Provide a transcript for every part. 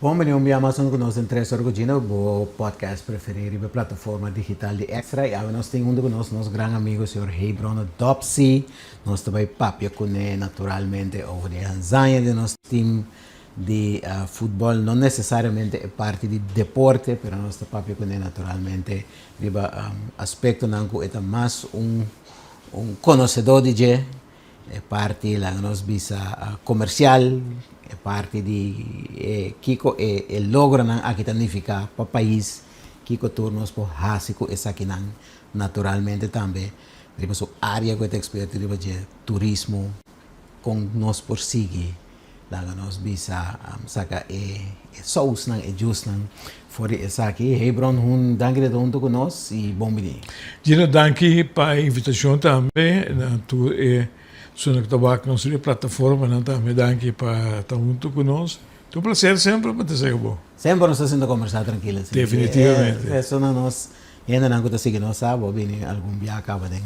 Bom, me Amazon conosco em 3 horas o podcast preferido da plataforma digital de Extra. E agora nós temos conosco nosso grande amigo, o senhor Hebron Dopsy. Nós também papia com ele naturalmente over de Hanzanha de nosso time de futebol. Não necessariamente é parte de deporte, mas nós papia com ele naturalmente. Riba aspecto nanco é mais conhecedor de je, é parte da nossa visa comercial. É parte de Kiko e logra nan aqui tanificar para o país Kiko turnos por rásico essa aqui nan naturalmente também depois a área que é experto de turismo com nós por seguir lá nós bisa saca sous nan just nan for essa aqui Hebron danke de junto com nós e bom dia. Gino, danke para a invitação também na tu sono que trabalho com nossa plataforma, não também danke para estar junto conosco. É um prazer sempre para te ser bom. Sempre nós estamos conversar tranquilo. Definitivamente. Isso não nós ainda não está seguindo sabe, vem algum dia acaba de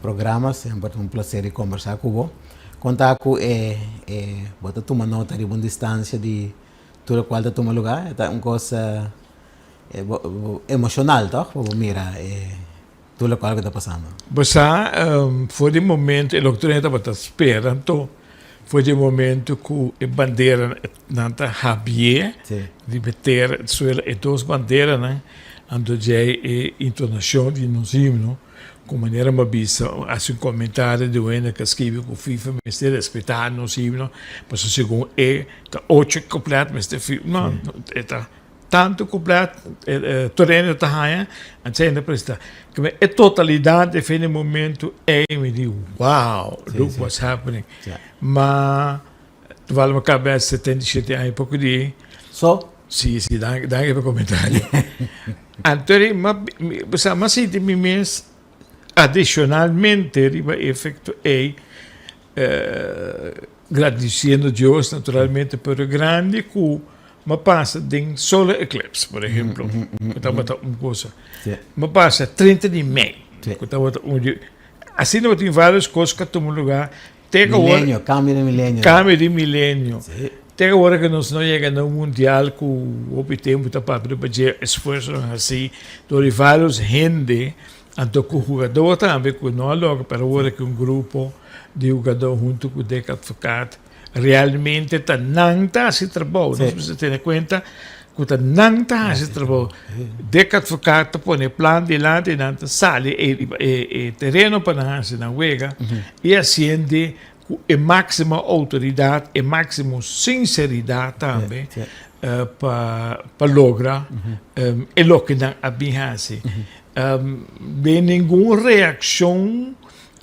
programa, sempre um prazer conversar com você. Contar com bota tomar nota de uma distância de tudo qual está tomando lugar, é uma coisa emocional, tá? Mira, tudo qual que está passando. Basta, foi o momento, e o que estava esperando, foi o momento que a bandeira não está Javier, de meter e duas bandeiras, né? Ando já a entonação de nos himno, com maneira uma bisa, assim um comentário de uma que escreve com o FIFA, mas de respeitar nos himno, mas o segundo tá 8 completo, mas de FIFA, não, está tanto completo, terreno está aí, a gente precisa. A totalidade de momento me diz, wow, look what's happening. Mas, tu vai me cabeça 77 anos, pouco de... Só? Sim, danke pelo comentário. Então, mas se de mim adicionalmente, o efeito agradecendo a Deus, naturalmente, por o grande que me passa de solar eclipse, por exemplo, que estava uma coisa. Me passa 30 de maio, que estava assim não tem várias coisas que tomam lugar. Milênio, câmbio de milênio. Câmbio de milênio. Tem agora que nós não chegamos no mundial que o tempo está para fazer esforço assim, de vários gente, então o jogador também que não logo para agora que grupo de jogador junto com o advogado realmente está não está se trabalho. Nós precisamos ter em conta que está não está se trabalho. De advogado põe plano de lá e não sale e terreno para nós na huelga e assim de máxima autoridade e máxima sinceridade também para lograr e lo que não abihase. Bem nenhuma reação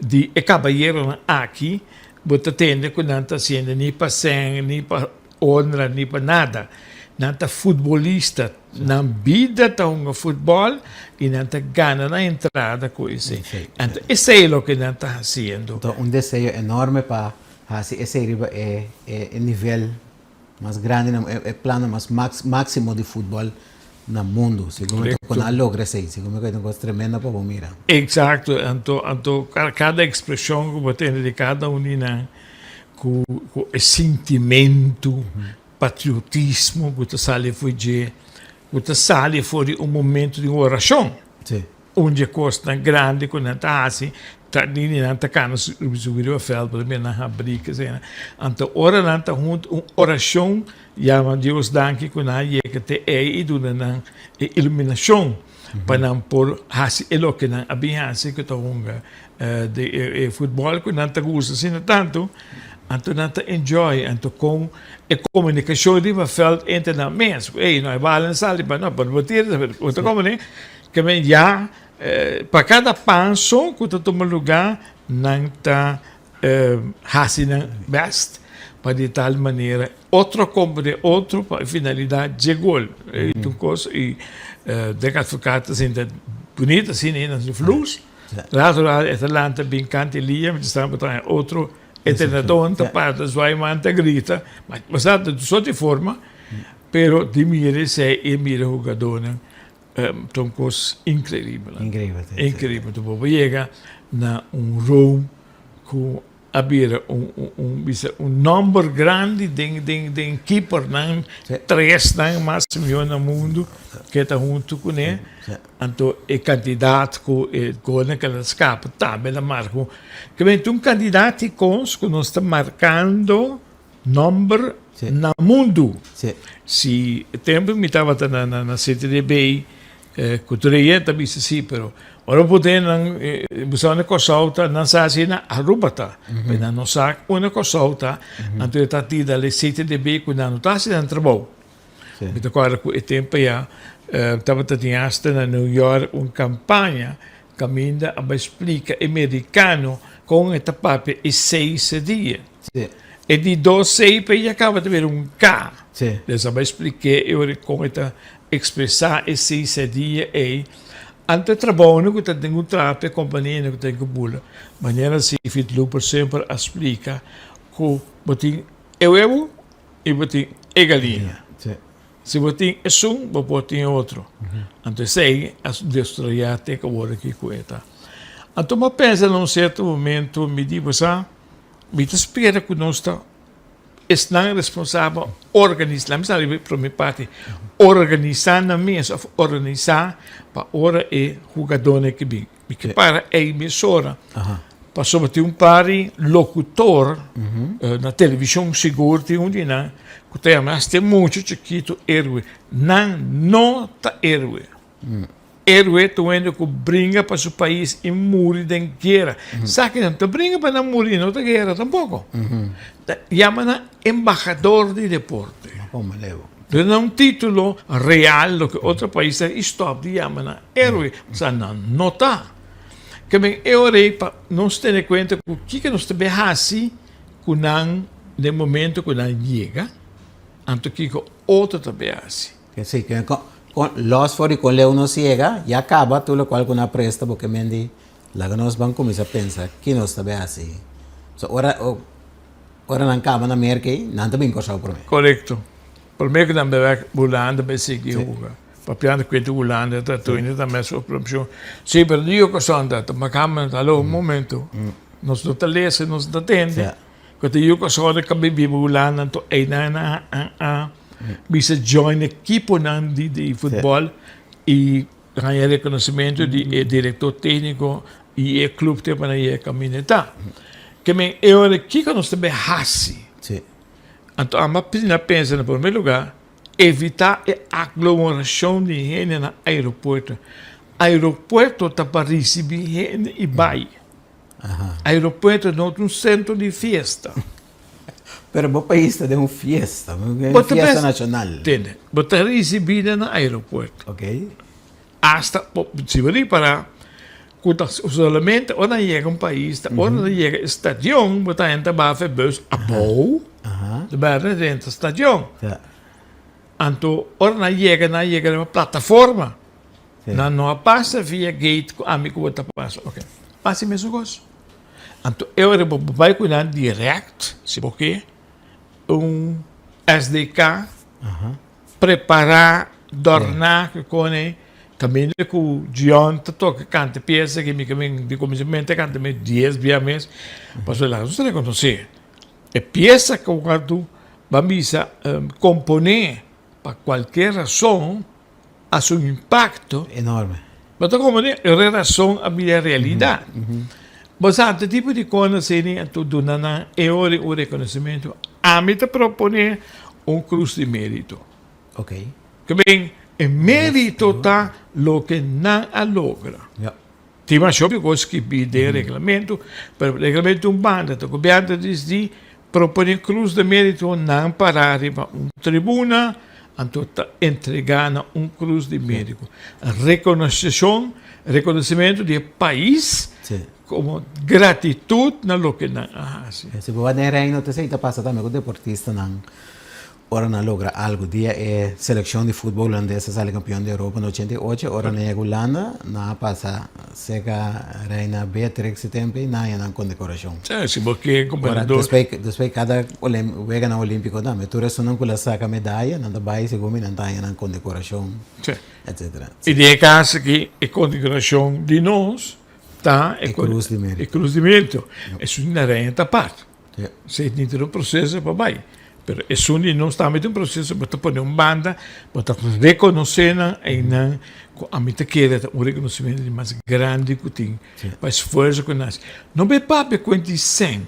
de cabalheiro aqui você tende que não está sendo nem para sangue, nem para honra, nem para nada. Não está futebolista, não vida está um futebol e não está ganha na entrada com isso. Então, isso é o que não está fazendo. Então, desejo enorme para fazer esse nível mais grande, é plano mais máximo de futebol no mundo. Segundo quando a logra isso, segundo que é uma coisa tremenda para mirar. Exato. Então, cada expressão que você tem de cada unina, com o sentimento, patriotismo, que você sale foi um momento de oração. Onde a coisa grande, quando está assim, não está cano subir o fel, para mim não abrir, então ora não está junto, uma oração, chama Deus danke quando a que te e duna na iluminação, para não por assim é o que não abia assim que está de futebol que não está gosto assim tanto. Então não está enjoy, então com a comunicação de uma fel entre nós mesmos, não é balançar, para não para bater, outra como né, que vem já para cada passo que está tomando lugar, não está fazendo best, para de tal maneira, outra finalidade de gol. Então, coisa, e de advogado, assim, bonito, assim, no flux, lá, Atlanta, bem cante, lia, mas estava para outro, eternador, para as manta grita, mas só de forma, pero de mira, se e mira o jogador, né? Então, coisa incrível. Incrível. Então, chega na Rome com havia número grande de keeper, três máximo no mundo, que está junto com ele. Então, o candidato que ele escapa, também na marca. Que vem um candidato que nós está marcando número no mundo. Se o tempo me estava na CTDB, que também sim, pero ora podem buscar uma consulta na sazina Arubata, mas não sabe uma consulta, então está tida a CTDB quando não está sendo trabalho. Então agora com o tempo já estava tendo na New York uma campanha que ainda explica americano com esta papel e 6 dias. E de 12 para acaba de ver um K. Então vai explicar eu com esta expressar esse 6 dias e ante trabalho que tem um trapo companhia que tem que bula maneira se fitlu por sempre explica que botin eu e botin e galinha se botin é botin outro então sei as destruir tem que agora aqui coeta então mas pensa num certo momento me digo me te espera que nós está não responsável organizar, mas sabe para minha parte organizar na mesa, organizar para hora e jogador que bem, porque para a emissora passou a ter pari locutor na televisão seguro tem dia na que tem mas tem muito chiquito héroe não tá héroe héroe tu ainda que brinca para seu país e morre da guerra. Sabe que não brinca para não morrer na guerra tampouco. Chama embaixador de deporte. Não é um título real do que outro país stop de chama héroe. Não está. Que bem, eu para nós ter em conta o que nós temos assim quando no momento quando chega, anto que outro também assim. Que sim, que los fori con le uno ciega y acaba todo lo cual con una presta porque mendi la que nos van comienza a pensar que no está bien así. So ora não acaba na merca não também cosa por mim. Correto. Por mim que não bebe bulanda be sigi huga. Papiando que tu bulanda tá tu ainda também sua promoção. Se perdiu com sonda, mas calma, alô um momento. Nós não tá lese, nós não atende. Quando eu com sonda que bibi bulanda to ei na bisa join equipo de futebol e ganhar reconhecimento de diretor técnico e o clube tem para ir caminhar. Que me eu aqui que nós também assim. Então a minha pensa no primeiro lugar evitar a aglomeração de gente no aeroporto. Aeroporto está para receber gente e vai. Aeroporto não é um centro de festa. Pero o país está de uma fiesta, uma fiesta nacional. Entende? Você recebida no aeroporto. Ok. Hasta, se você para, solamente, quando chega um país, quando chega estação, você entra para a bus, a boa, de barra dentro da estação. Então, quando chega uma plataforma, não passa via gate, amigo, você passa. Ok. Passa mesmo coisa. Então, eu vai cuidar direto, se porque SDK, preparar, dornar, com caminho que o John toca canta peça que me caminho de começamento canta me 10 via mês, passou lá, não sei conhecer. É peça que o quadro vamos componer para qualquer razão a seu impacto enorme. Mas como é relação à minha realidade. Mas há tipo de coisa assim, tudo na o reconhecimento. A mim te propõe cruz de mérito. Ok. Que bem, o mérito está lo que não a logra. Tem mais coisa que pede regulamento, para o regulamento banda, o governo diz propõe cruz de mérito não parar para tribuna, então está entregando cruz de mérito. Reconhecimento de país. Como gratitude na lo que não hace. Se você não reino, você está passando também com deportista não ora não logra algo dia seleção de futebol holandesa sale campeão da Europa no 88 ora na Holanda não passa seca reina Beatrix tempo e não com decoração. Se porque companheiro depois cada vega na olímpico também tu resto não cola saca medalha não vai se come não tá com decoração etc. E de caso que a condecoração de nós está E cruz de mérito. e cruzamento. É uma renta parte. Sì. Se não um processo, vai. Pero é só não está met um processo, para pôr banda, para reconhecer e não a mim te quer um reconhecimento mais grande que tem, para esforço que nós. Não é papo com 100.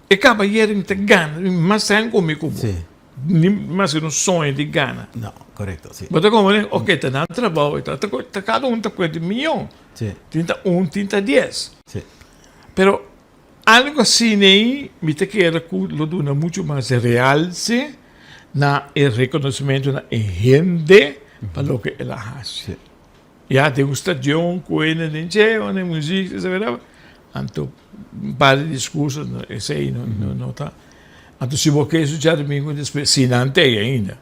E acaba ieri te gana, mas sem comigo. Sì. Mas não sonho de gana. No, corretto, sì. Mas como ok, tá na trabalho, tá cada um tá com milhão. Sì. Tinta 10. Sì. Pero algo assim aí, me te quer que lo dona muito mais realce na el reconhecimento na gente para o que ela faz. Sì. Ja, degustação, coisa de encheu, de música, sabe? Anto par de discursos, sei, não tá. Anto se você escutar domingo depois, se não tem ainda.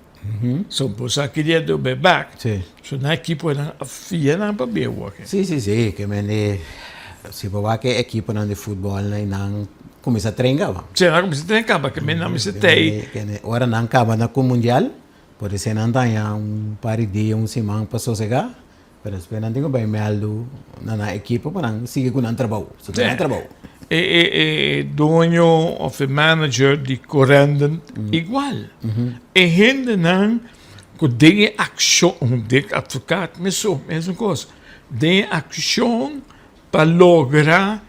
So, posa queria do be back. Sì. So na equipo na fia na pa be work. Sì, che me ne si può che equipo non di football non come sa trenga. Cioè, na come se tem capa que me na me se tem. Ora non acaba na com mundial, por isso não tem par de dia, semana para sossegar. Pero depois não tenho bem medo na equipa para não seguir com o trabalho. Dono of the manager di correnden igual. E gente não que tem ação, de advogado, mesma coisa. Tem ação para lograr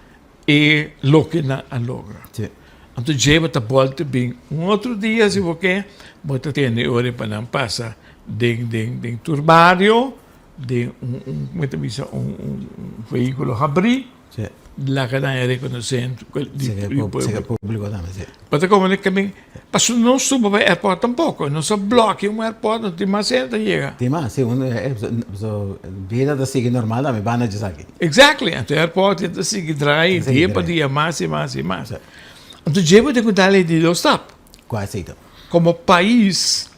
e lo que não logra. Sì. Então, já está volta bem. Outro dia, se você bota ter hora para não passar de turbário, de um veículo abrir, Sì. la cadena reconhecendo Siga pubblico também, sì. Mas como é que bem, mas não suba para o aeroporto tampouco, não só bloque um aeroporto, não tem mais gente chega. Ti ma sì, vida da siga normal da me bana de aqui. Exactly, então o aeroporto é assim que trai, dia para dia, mais e mais e mais. Então, já vou ter que dar de dois stop. Quase então. Como país,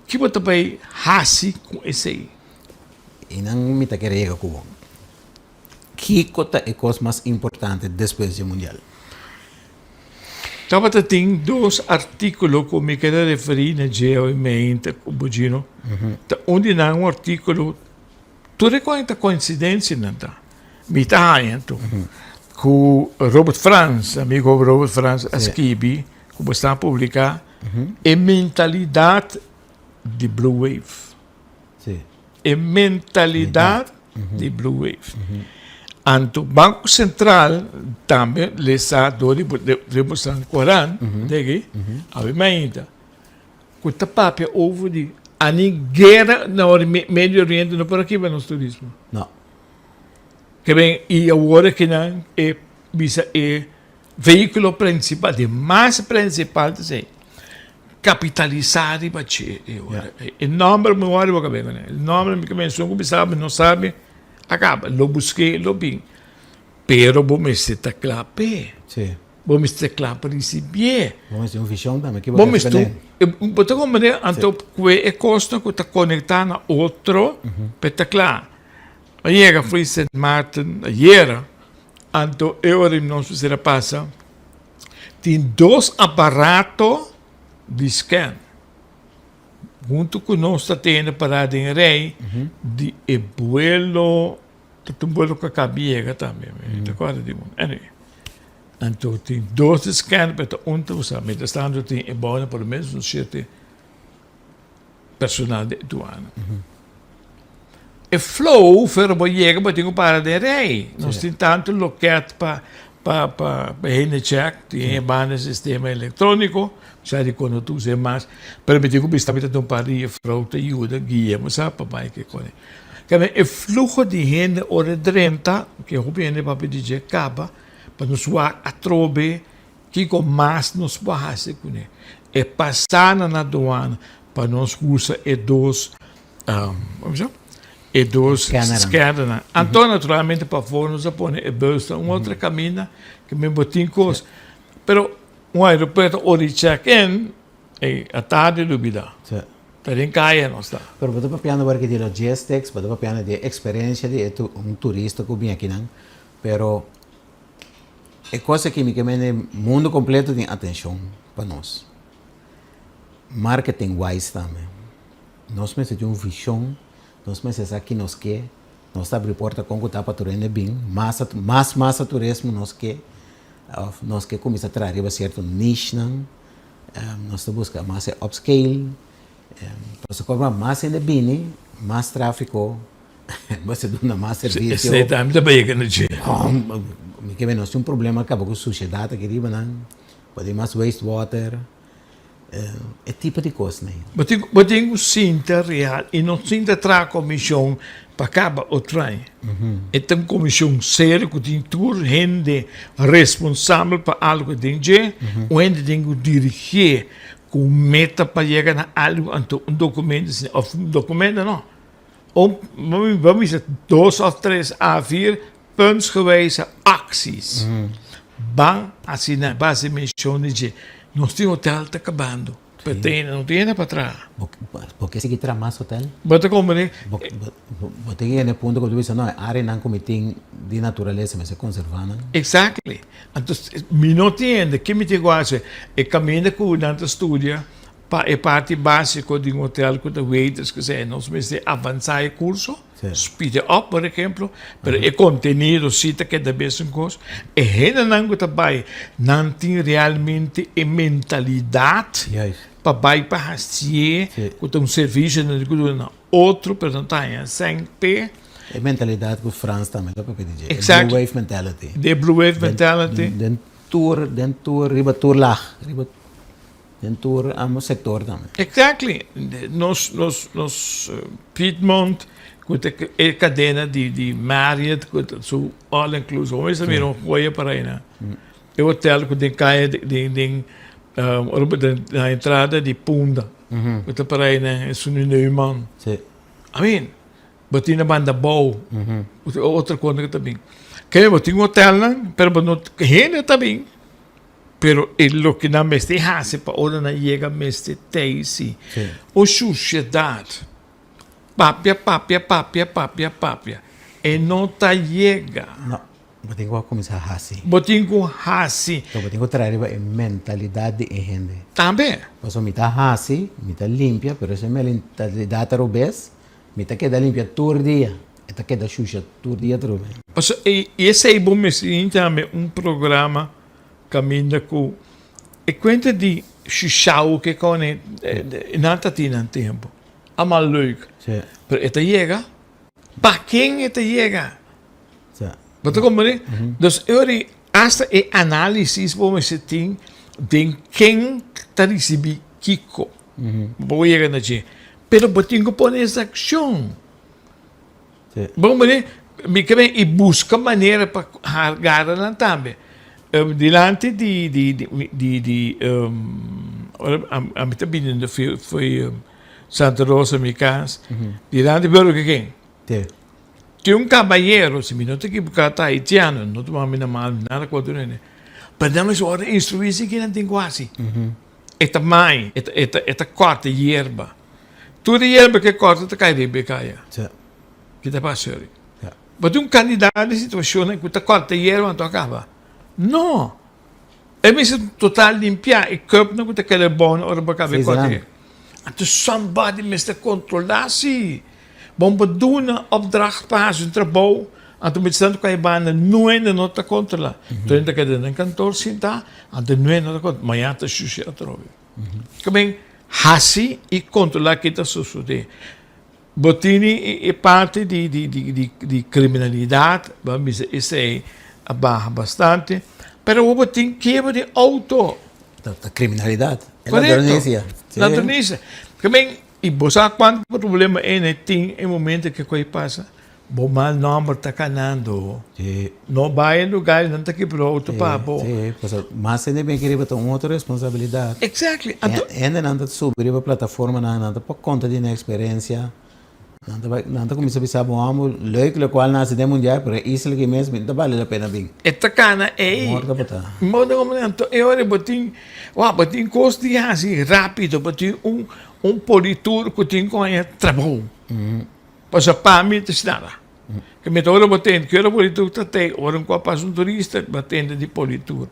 que você vai fazer com esse aí? E não me tá querendo com que cota é coisa mais importante depois do mundial? Estava tem dois artículos que me quero referir na geomente com o Bugino. Onde há um artículo, tu reconhece a coincidência, não tá? Me está então. Com Robert Franz, amigo Robert Franz, a escrever, como está a publicar, a mentalidade de Blue Wave. Sim. A mentalidade de Blue Wave. Anto Banco Central também les ha dado demonstrar no Corão, daqui, obviamente, que o papel houve de a guerra no Médio Oriente não por aqui vai no turismo. Não. Que bem, e agora que não é veículo principal, de mais principal, de capitalizar e bater. O nome do meu olho, o nome do meu sonho, sabe, não sabe, acaba. Lo busquei, lo vi. Pero vamos estar claro, Sim. vamos estar claro para receber. Vamos ter uma visão também. Que Vamos estar, então como é, então que é costa que está conectado a outro, para estar claro. Ayer fui St. Martin, ayer, então eu não sei se passa, tem dois aparatos de scan. Junto com nós está tendo parada em rei, de vuelo, um vuelo que cabia também, te acorda de um? Anyway. Então tem dois scans, para um usar, mas estando tem embora pelo menos um certo personal de aduana. E flow, ferro chega, mas tem um parada em rei. Nós temos tanto loquete para check, tem banda sistema eletrônico, já de quando tu usa mais, permitir que o bistamento de um paria, frauta, ajuda, guia, mas sabe, papai, que coisa. O fluxo de gente, hora 30, que o bem para pedir acaba, para nos voar a trobe, que com mais nos barrasse com ele. E passar na aduana, para nós usar e dois, vamos dizer? E dois scanner. Então, naturalmente, para fora, nós põe e bolsa, outra caminha, que me botem coisa. Pero, um aeroporto, hora check-in, e a tarde, dúvida. Tem caia, não está. Pero você está pensando porque de logistics, você está pensando de experiência de turista que vem aqui, não? Pero é coisa que o mundo completo tem atenção para nós. Marketing wise também. Nós precisamos de uma visão, nós precisamos aqui nos quer, nós estamos reporta com o tapa turene bem, massa turismo nós que começa a trazer certo niche, nós estamos buscando mais upscale, nós cobra mais ainda bem, mais tráfego, você dá mais serviço. Esse time também é que Que nós temos um problema acaba com a sociedade aqui riba, não? Pode mais wastewater, é tipo de coisa, né? Mas tem um cinta real e não cinta traz comissão para acabar o trem. E tem comissão séria que tem toda gente responsável para algo que tem que onde tem que dirigir com meta para chegar a algo, um documento, ou um documento não. Ou vamos dizer 2 ou 3 A4 puntsgewijze acties. Bang, assim na base mensione de nós temos hotel tá acabando. Não tem para trás. Porque se quer mais hotel? Bota como né? Porque é ponto que tu diz, não, a área não comitê de natureza, mas é conservada. Exactly. Então, me não entende que me te gosta é caminho que nós estudia é parte básica de um hotel que os waiters que sei, nós precisamos avançar o curso, speed up, por exemplo, mas o conteúdo cita que é da mesma coisa. E ainda não também não tem realmente a mentalidade para fazer com um serviço na outro, para não estar sempre. A mentalidade que o França também dá para dizer. Exactly. Blue Wave mentality. The Blue Wave mentality. Den tour, riba tour lag, riba tour ao setor também. Exactly. Nos Piedmont, com a cadena de Marriott, com o all-inclusive. Vamos ver um coisa para aí, né? O hotel que tem caia na entrada de Punda. Que para aí, né? É um Neumann. Sim. I mean, batina banda boa. Outra coisa que também. Que eu tenho um hotel, né? Pero não rende também. Pero lo que não me está hace para onde não chega me está teisi. O sociedade. Papia. E não tá chega. Não. Botem que começar assim. Botem com assim. Então botem que trazer a mentalidade de gente. Também. Posso me tá assim, me tá limpia, pero essa mentalidade robes, me tá queda limpia todo dia. Esta queda suja todo dia também. E esse é bom me também um programa caminha com e conta de chuchau que com não tá tendo tempo. É mal leuk. Sim. Pero esta chega. Para quem esta chega? Sim. Wat como né? Dus eu hasta e análise vamos ter de quem está recebendo Kiko. Vou chegar na gente. Pero botinho que pôr essa ação. Sim. Vamos né? Me quer e busca maneira para hargar lá também. Dilante a mim também foi Santa Rosa, minha casa. Dilante pelo que quem? Sim. Tinha um cabalheiro, se me não te equivocar, haitiano, não tomava mal, nada contra ele. Mas não me hora instruir-se que não tem quase. Esta mãe, esta corta hierba. Tudo hierba que corta, tá cai de becaia. Sim. Que tá passando. Mas um candidato de situação que tá corta hierba, não acaba. Não. É mesmo total limpar e cup não que aquele bom hora para caber corta. Então somebody must controlar-se. Bom, doen een opdracht pas een trabajo, en toen met stand kan je banen nooit een te controlen. Toen dat je een kantoor ziet daar, en de nooit een controlen, maar ja, dat is juist het erover. Kijk, hasi e controlar que está sucedendo. Botini é parte de criminalidade, vamos dizer, isso é barra bastante, mas o botin quebra de auto. Da criminalidade. É ladronícia. Kijk, e você quanto problema é tem em momento que coisa passa, bom mal número está canando, não vai em lugar não está aqui para outro papo. Sim, mas ainda bem que ele tem outra responsabilidade. Exactly. Ainda não está subir a plataforma, não está por conta de uma experiência, não está começando a pensar bom amo, leuk lo qual nasce de mundial, pero isso que mesmo não vale a pena bem. Esta cana é. Morda como não, eu olho botin custo de assim rápido, botin politur que tem com a trabalho. Passa para mim te nada. Que me toca botin, que era politur tem, ora com passa turista batendo de politur.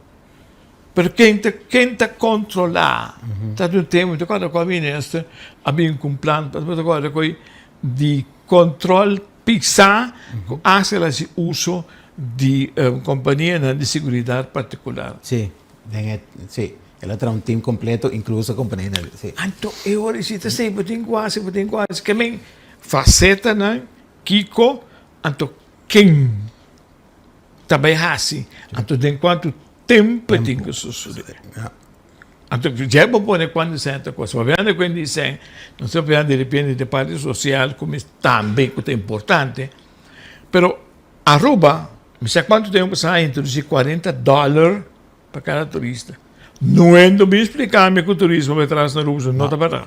Pero quem tá controlar, tá do tempo, então quando a ministra havia um plano, para agora coi de controle pensar que hace esse uso de companhia de segurança particular. Sim, sim. Ela traz um time completo, incluso a companhia. Sim. Então, eu recito assim, botem quase. Que nem faceta, né? Kiko, então, quem também assim. Então, de quanto tempo tem que suceder. Então, já vou pôr quando certa coisa. Mas vendo quando dizem, não sei se depende da parte social, como também que é importante. Pero, Aruba, não sei quanto tempo sai introduzir $40 para cada turista. Não é do me explicar-me que o turismo vai trazer na Aruba, não está para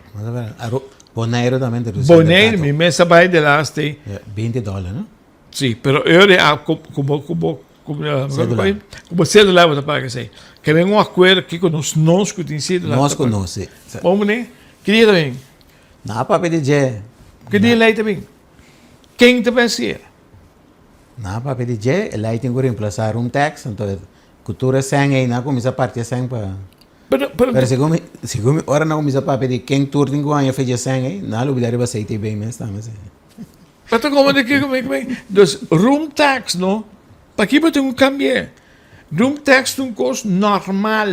Bonaire também. Bonaire, mi messa vai de lá, tem $20, não? Sim, pero eu como cédula vou pagar assim. Que vem um acordo aqui com nós que tem sido lá. Nós conosco. Vamos né? Que dia também? Na para pedir Que dia lá também? Quem te pensa? Na para pedir lá tem que reemplaçar tax, então cultura sem aí na começa a parte sem para. Pero segundo ora não começa para pedir quem tur tem que ganhar feijão sem aí, na lugar de você ter bem mesmo, mas. Pero como de que como dus room tax no? Para que botar cambiar? Room tax um custo normal.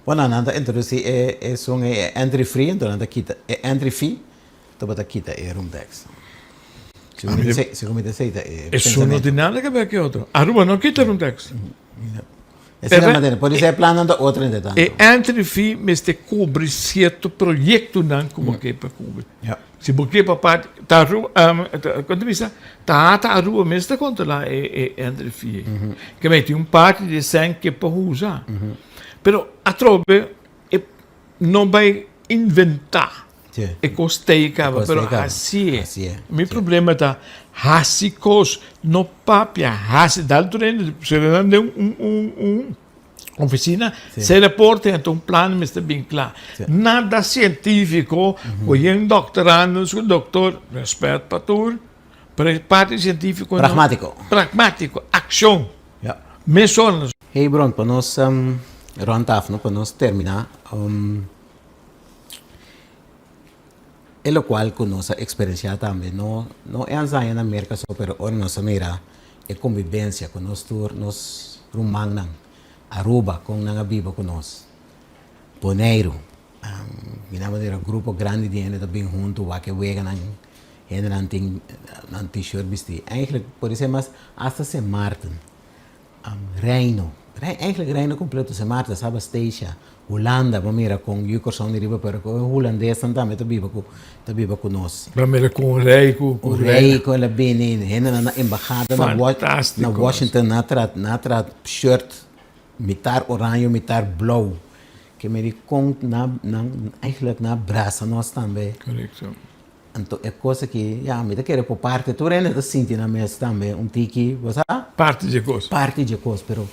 Bueno, nada, entonces es un entry free, entonces nada quita entry fee, tu bota quita room tax. Segundo me dice, Eso no tiene nada que ver con otro. Aruba no quita room tax. Essa é a maneira, pode ser planando outra ainda tanto. E entry fee me te cobre certo projeto não como que para cobrir. Se porque para parte tá rua, quando vista tá a rua mesmo está conta lá entry fee. Que mete parte de 100 que para usar. Pero a trobe não vai inventar. E costei cava, pero assim é. Meu problema está hasicos no papia, hasi dal treino, se rende oficina, se reporta então plano está bem claro. Nada científico, o doutorando, o doutor, respeito para tudo, parte científico pragmático, ação. Menções. Hey Bron, para nós rondar, para nós terminar, é o qual com nossa experiência também não é anzai na América só, pero ora nossa mira é convivência com nós rumang Aruba com nanga biba com nós Bonaire mina maneira grupo grande de gente também junto wa que wega nan gente nan t-shirt vestir eigenlijk pode ser mas hasta se Martin Reino eigenlijk Reino completo se Martin sabe Stacia Holanda, mira com Jukerson de riba para o holandês também tá viva com nós. Mira com o rei com ela bem na embaixada na Washington na shirt mitar orange mitar blauw que me com eigenlijk na braça nós também. Correto. Então é coisa que me quer por parte tu rende da sentir na mesa também tiki você parte de coisa pero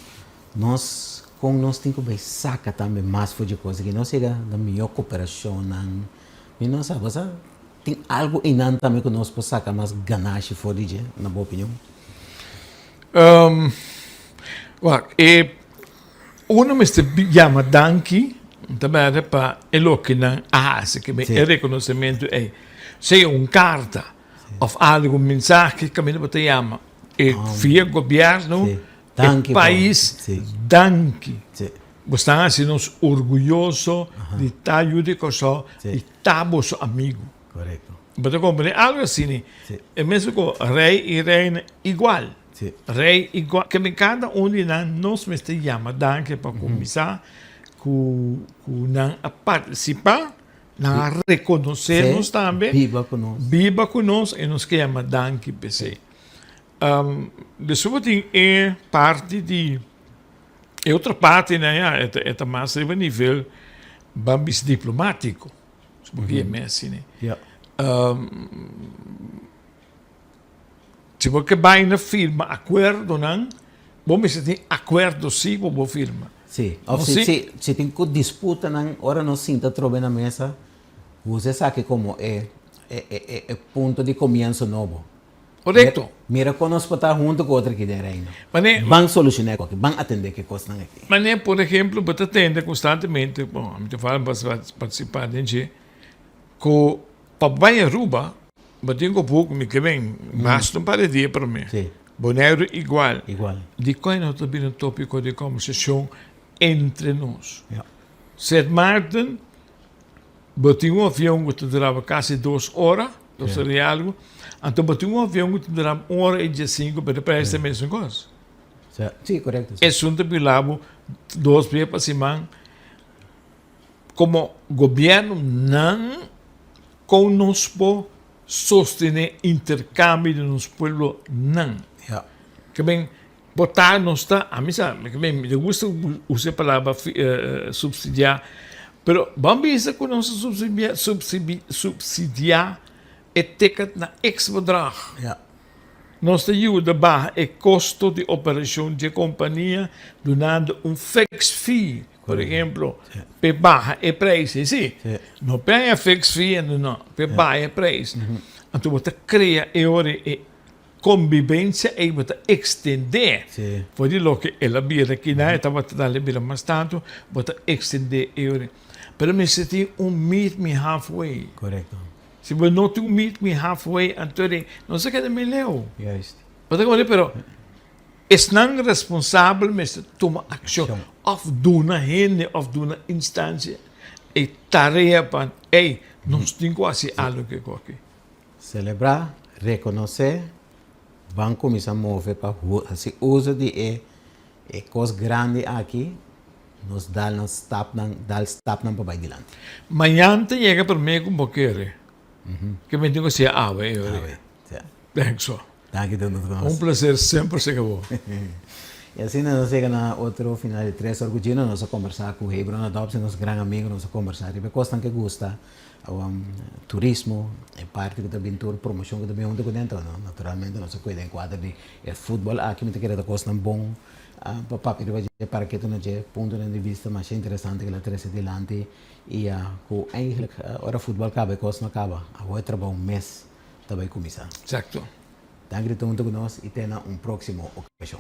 nós com nós tem que sacar também mais de coisa que não chega na melhor cooperação não não sabe você tem algo inante também que nós podemos sacar mais ganache for DJ na boa opinião uno me chama Danke também para o que não hace que é reconhecimento se carta ou algo mensagem que me te chama e via governo Danke, país, danke. Você assim nos orgulhoso de estar ajudando e estar vosso amigo. Correto. Mas como algo assim, é mesmo com rei e reina igual. Rei igual, que cada de nós me chama danke para começar com a participar, a reconhecer-nos também. Viva conosco e nos chama danke PC. De soort é parte de outra parte, né? É mais a nível bambis diplomático, porque é assim, né? Se você vai na firma acordo, não? Você tem acordo sim, você firma. Sim. Se tem que disputa, não? Ora não sinta trobe na mesa, você sabe como é ponto de começo novo. Correto. Mira conosco estar junto com outra que der ainda. Vão solucionar aqui, vão atender que coisa aqui. Mas por exemplo, você atende constantemente, bom, a gente fala para participar de gente, com papai Aruba, mas tenho pouco, me que bem, basta um par de dias para mim. Sim, Boneiro igual. igual. De qual não também um tópico de conversação entre nós. Ja. Seth Martin, botou um avião que durava quase 2 horas, ou seria algo. Então, botou um avião que durava 1 hora e 15 para prestar a mesma coisa. Sim, correto. É junto com 2 dias para semana. Como governo não conosco sostener intercâmbio de nos pueblos, não. Ja. Que bem, botar não está, a mim sabe, que bem, me gusta usar a palavra subsidiar, mas vamos ver que nós subsidiar é tecat na ex-bedrag. Ja. Nós temos de barra é custo de operação de companhia donando fixed fee, por exemplo, pe barra é preço, sim. Não pega fixed fee, não, pe barra é preço. Então você cria convivência e você extender. Sim. Foi lo que ela vira aqui, né? Estava dando vira mais tanto, você extender Pero me senti meet me halfway. Correto. Se você não tem meet me halfway, então não sei o que me leu. Juist. Pero é não responsável, mas toma ação. Of doen heen, of doen instância. E tarefa para, nós temos quase algo que aqui. Celebrar, reconhecer, vão começar a mover para se usa de coisa grande aqui, nos dá um step para vai adiante. Amanhã chega para mim como quer. Que me digo se Thanks so. Dank je dat het Prazer sempre se acabou. E assim nós chegamos na outro final de 3 orgulhos, nós conversar com o Hebron Adoption, nosso grande amigo, nós conversar. E porque que gosta turismo, é parte da aventura, promoção que também onde dentro, naturalmente nós cuidamos em quadro de futebol, aqui me querer da costa bom, para que tu não tenha ponto de vista mais interessante que a 13 adiante e com eigenlijk hora futebol acaba, costa não acaba, agora trabalho mês também começar. Exacto. Dank je dat we ons en tot een próximo ocasião.